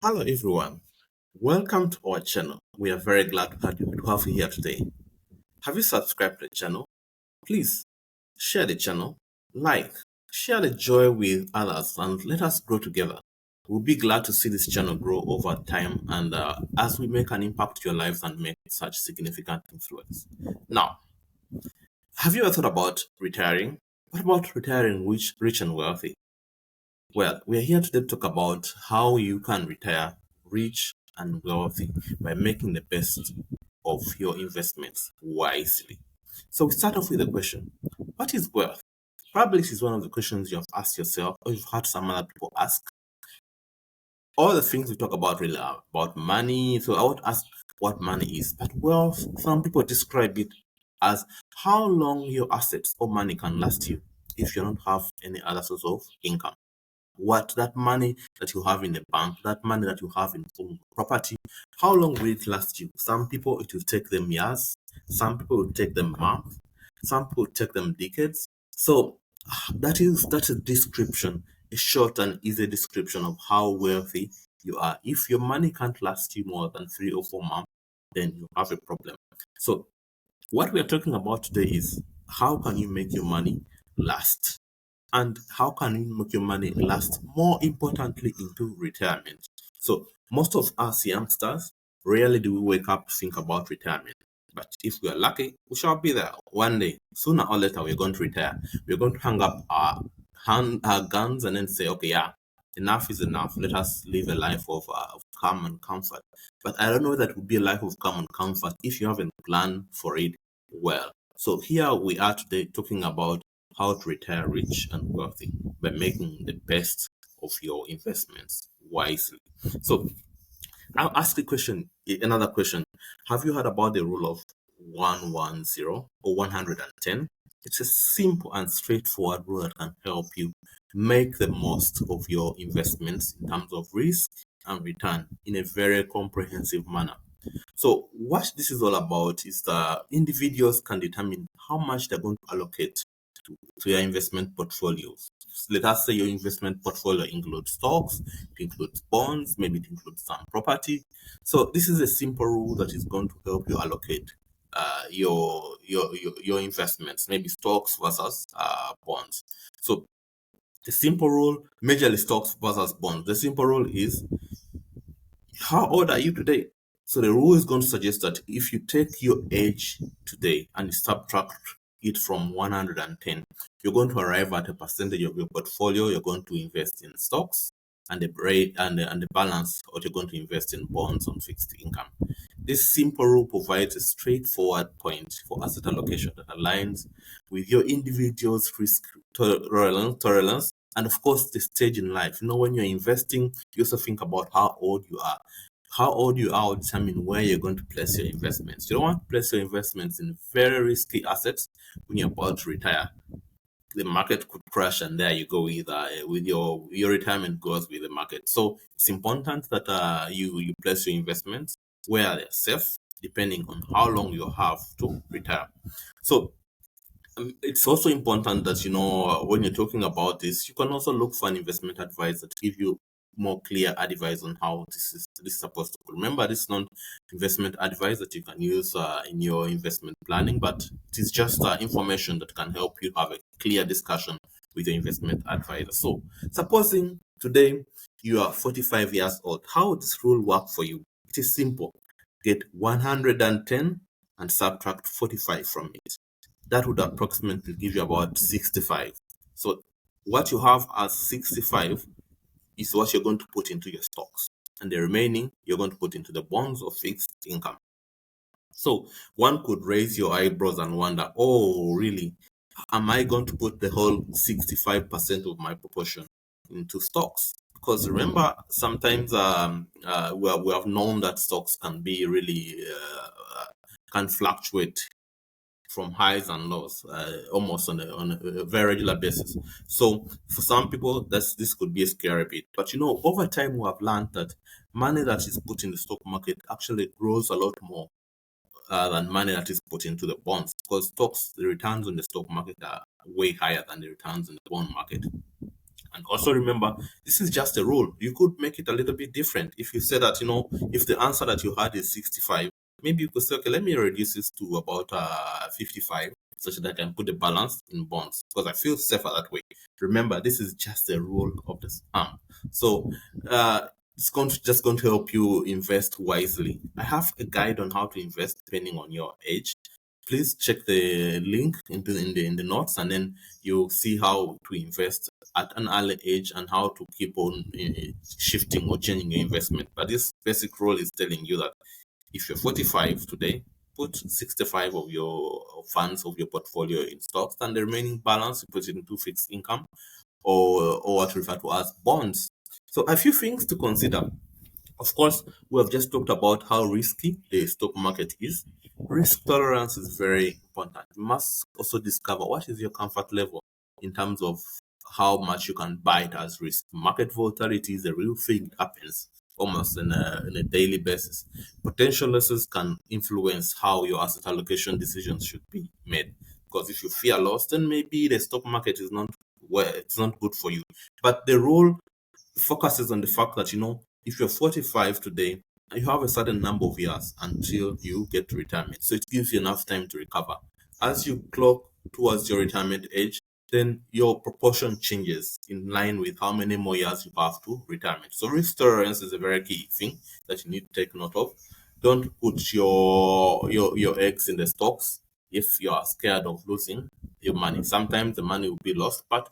Hello everyone, welcome to our channel. We are very glad to have you here today. Have you subscribed to the channel? Please share the channel, like, share the joy with others and let us grow together. We'll be glad to see this channel grow over time and as we make an impact to your lives and make such significant influence. Now, have you ever thought about retiring? What about retiring rich and wealthy? Well, we are here today to talk about how you can retire rich and wealthy by making the best of your investments wisely. So we start off with a question. What is wealth? Probably this is one of the questions you have asked yourself or you've had some other people ask. All the things we talk about really are about money. So I would ask what money is. But wealth, some people describe it as how long your assets or money can last you if you don't have any other source of income. What that money that you have in the bank, that money that you have in property, how long will it last you? Some people it will take them years, some people will take them months, some people will take them decades. So that's a description, a short and easy description of how wealthy you are. If your money can't last you more than 3 or 4 months, then you have a problem. So what we are talking about today is how can you make your money last? And how can you make your money last more importantly into retirement? So most of us youngsters rarely do we wake up to think about retirement. But if we are lucky, we shall be there one day. Sooner or later, we're going to retire. We're going to hang up our guns and then say, okay, yeah, enough is enough. Let us live a life of calm and comfort. But I don't know that would be a life of calm and comfort if you haven't planned for it well. So here we are today talking about how to retire rich and wealthy by making the best of your investments wisely. So I'll ask another question. Have you heard about the rule of 110 or 110? It's a simple and straightforward rule that can help you make the most of your investments in terms of risk and return in a very comprehensive manner. So what this is all about is that individuals can determine how much they're going to allocate to your investment portfolios. Let us say your investment portfolio includes stocks, it includes bonds, maybe it includes some property. So this is a simple rule that is going to help you allocate your investments, maybe stocks versus bonds. So the simple rule, majorly stocks versus bonds. The simple rule is how old are you today? So the rule is going to suggest that if you take your age today and subtract it from 110, you're going to arrive at a percentage of your portfolio you're going to invest in stocks and the rate and the balance what you're going to invest in bonds on fixed income. This simple rule provides a straightforward point for asset allocation that aligns with your individual's risk tolerance and of course the stage in life. When you're investing, you also think about how old you are. How old you are will determine where you're going to place your investments. You don't want to place your investments in very risky assets when you're about to retire. The market could crash, and there you go with your retirement goals with the market. So it's important that you place your investments where they're safe, depending on how long you have to retire. So it's also important that when you're talking about this, you can also look for an investment advisor to give you more clear advice on how this is supposed to go. Remember, this is not investment advice that you can use in your investment planning, but it is just information that can help you have a clear discussion with your investment advisor. So, supposing today you are 45 years old, how would this rule work for you? It is simple. Get 110 and subtract 45 from it. That would approximately give you about 65. So what you have as 65 is what you're going to put into your stocks. And the remaining, you're going to put into the bonds or fixed income. So one could raise your eyebrows and wonder, oh, really? Am I going to put the whole 65% of my proportion into stocks? Because remember, sometimes we have known that stocks can be really, can fluctuate from highs and lows almost on a very regular basis. So for some people, this could be a scary bit. But over time, we have learned that money that is put in the stock market actually grows a lot more than money that is put into the bonds because the returns on the stock market are way higher than the returns in the bond market. And also remember, this is just a rule. You could make it a little bit different. If you say that, if the answer that you had is 65, maybe you could say, okay, let me reduce this to about 55, such that I can put the balance in bonds, because I feel safer that way. Remember, this is just a rule of the thumb. So it's just going to help you invest wisely. I have a guide on how to invest depending on your age. Please check the link in the notes, and then you'll see how to invest at an early age and how to keep on shifting or changing your investment. But this basic rule is telling you that if you're 45 today, put 65 of your funds of your portfolio in stocks, and the remaining balance you put it into fixed income, or what we refer to as bonds. So a few things to consider. Of course, we have just talked about how risky the stock market is. Risk tolerance is very important. You must also discover what is your comfort level in terms of how much you can buy it as risk. Market volatility is a real thing. It happens almost on a daily basis. Potential losses can influence how your asset allocation decisions should be made. Because if you fear loss, then maybe the stock market is not it's not good for you. But the rule focuses on the fact that, if you're 45 today, you have a certain number of years until you get to retirement. So it gives you enough time to recover. As you clock towards your retirement age, then your proportion changes in line with how many more years you have to retirement. So risk tolerance is a very key thing that you need to take note of. Don't put your eggs in the stocks if you are scared of losing your money. Sometimes the money will be lost, but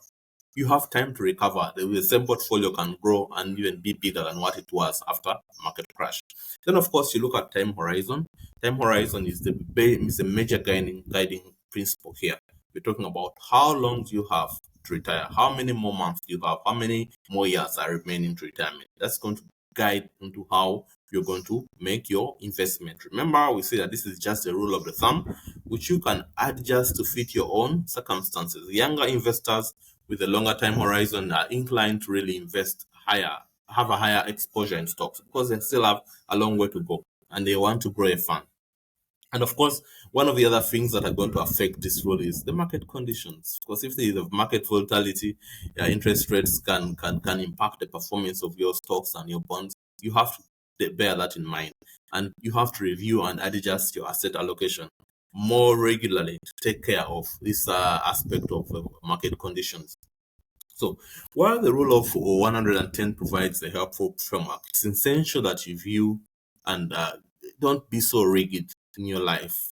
you have time to recover. The same portfolio can grow and even be bigger than what it was after market crash. Then, of course, you look at time horizon. Time horizon is a major guiding principle here. We're talking about how long do you have to retire, how many more months do you have, how many more years are remaining to retirement. That's going to guide into how you're going to make your investment. Remember, we say that this is just a rule of the thumb, which you can adjust to fit your own circumstances. Younger investors with a longer time horizon are inclined to really invest higher, have a higher exposure in stocks, because they still have a long way to go and they want to grow a fund. And of course, one of the other things that are going to affect this rule is the market conditions. Because if there is a market volatility, interest rates can impact the performance of your stocks and your bonds. You have to bear that in mind, and you have to review and adjust your asset allocation more regularly to take care of this aspect of market conditions. So, while the rule of 110 provides a helpful framework, it's essential that you view and don't be so rigid in your life.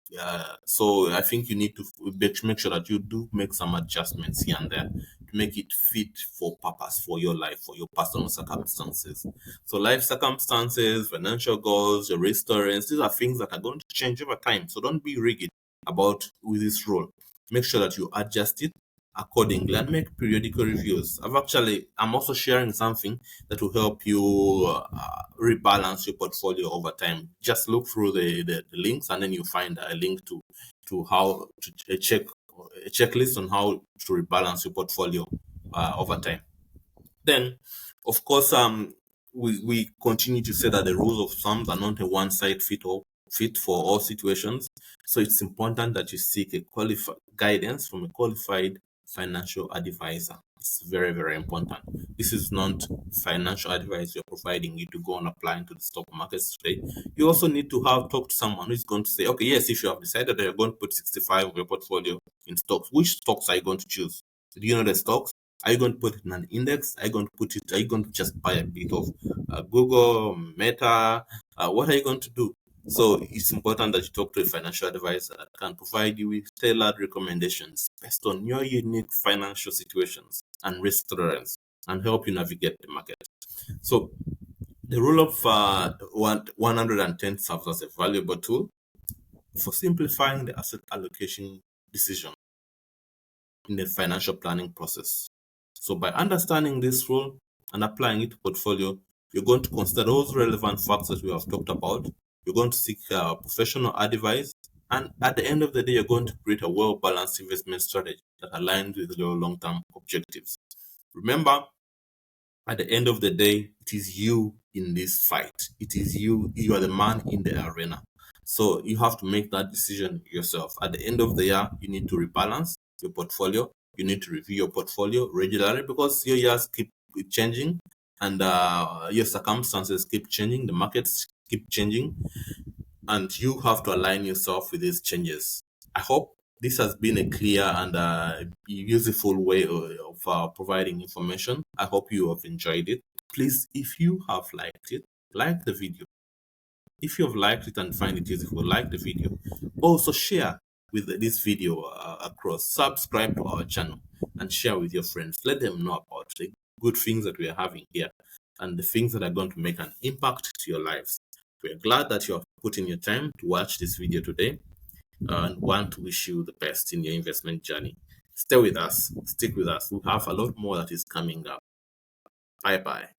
So, I think you need to make sure that you do make some adjustments here and there to make it fit for purpose for your life, for your personal circumstances. So, life circumstances, financial goals, your risk tolerance, these are things that are going to change over time. So, don't be rigid about with this rule. Make sure that you adjust it accordingly and make periodical reviews. I'm also sharing something that will help you rebalance your portfolio over time. Just look through the links, and then you find a link to how to check a checklist on how to rebalance your portfolio over time. Then, of course, we continue to say that the rules of thumb are not a one size fit for all situations. So it's important that you seek a qualified guidance from a qualified financial advisor. It's very, very important. This is not financial advice you're providing you to go and apply into the stock markets today. You also need to have talked to someone who's going to say, okay, yes, if you have decided that you're going to put 65 of your portfolio in stocks, which stocks are you going to choose? Do you know the stocks? Are you going to put it in an index? Are you going to put it? Are you going to just buy a bit of Google, Meta? What are you going to do? So it's important that you talk to a financial advisor that can provide you with tailored recommendations based on your unique financial situations and risk tolerance, and help you navigate the market. So the rule of 110 serves as a valuable tool for simplifying the asset allocation decision in the financial planning process. So by understanding this rule and applying it to portfolio, you're going to consider those relevant factors we have talked about. You're going to seek professional advice, and at the end of the day, you're going to create a well-balanced investment strategy that aligns with your long-term objectives. Remember, at the end of the day, it is you in this fight. It is you are the man in the arena. So you have to make that decision yourself. At the end of the year, you need to rebalance your portfolio. You need to review your portfolio regularly because your years keep changing and your circumstances keep changing, the markets keep changing, and you have to align yourself with these changes. I hope this has been a clear and useful way of providing information. I hope you have enjoyed it. Please, if you have liked it, like the video. If you have liked it and find it useful, like the video. Also share with this video across. Subscribe to our channel and share with your friends. Let them know about the good things that we are having here and the things that are going to make an impact to your lives. We are glad that you have put in your time to watch this video today and want to wish you the best in your investment journey. Stay with us, stick with us. We have a lot more that is coming up. Bye bye.